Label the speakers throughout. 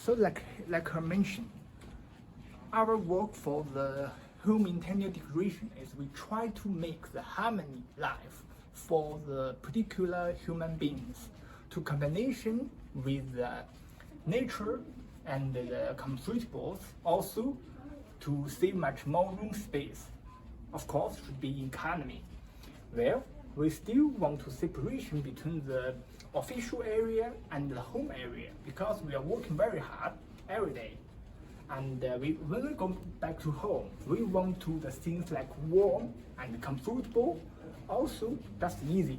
Speaker 1: So like I mentioned, our work for the home interior decoration is we try to make the harmony life for the particular human beings to combination with the nature and the comfortables, also to save much more room space. Of course, should be economy. Well, we still want to separation between the official area and the home area because we are working very hard every day. And when we go back to home, we want to the things like warm and comfortable. Also, that's easy.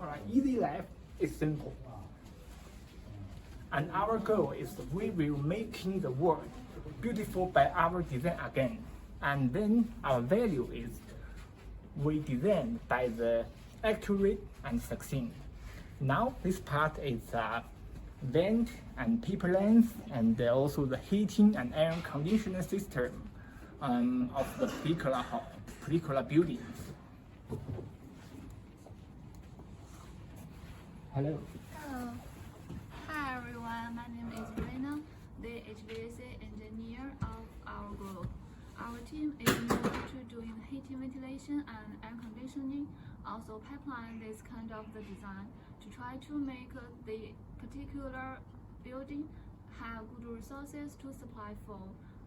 Speaker 1: Alright, easy life is simple. And our goal is we will making the world beautiful by our design again. And then our value is we design by the accurate and succinct. Now this part is vent and paper length and also the heating and air conditioning system of the particular buildings. Hello.
Speaker 2: Hello. Hi everyone, my name is Rena, the HVAC engineer of our group. Our team is new to doing heating, ventilation and air conditioning, also pipeline this kind of the design to try to make the particular building have good resources to supply for.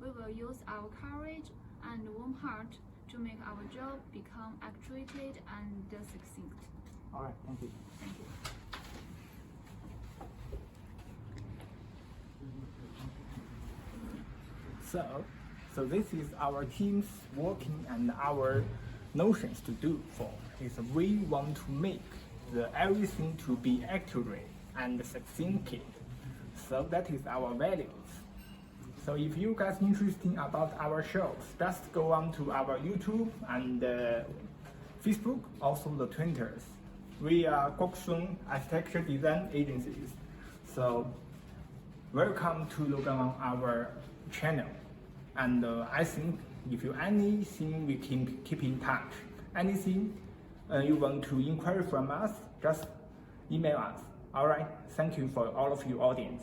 Speaker 2: We will use our courage and warm heart to make our job become actuated and succinct.
Speaker 1: Alright, thank you.
Speaker 2: Thank you.
Speaker 1: So this is our team's working and our notions to do for is we want to make the everything to be accurate and succinct. So that is our values. So if you guys interested about our shows, just go on to our YouTube and Facebook, also the Twitters. We are Goksun Architecture Design Agencies. So welcome to look on our channel. And I think if you anything we can keep in touch. Anything you want to inquire from us, just email us. Alright, thank you for all of your audience.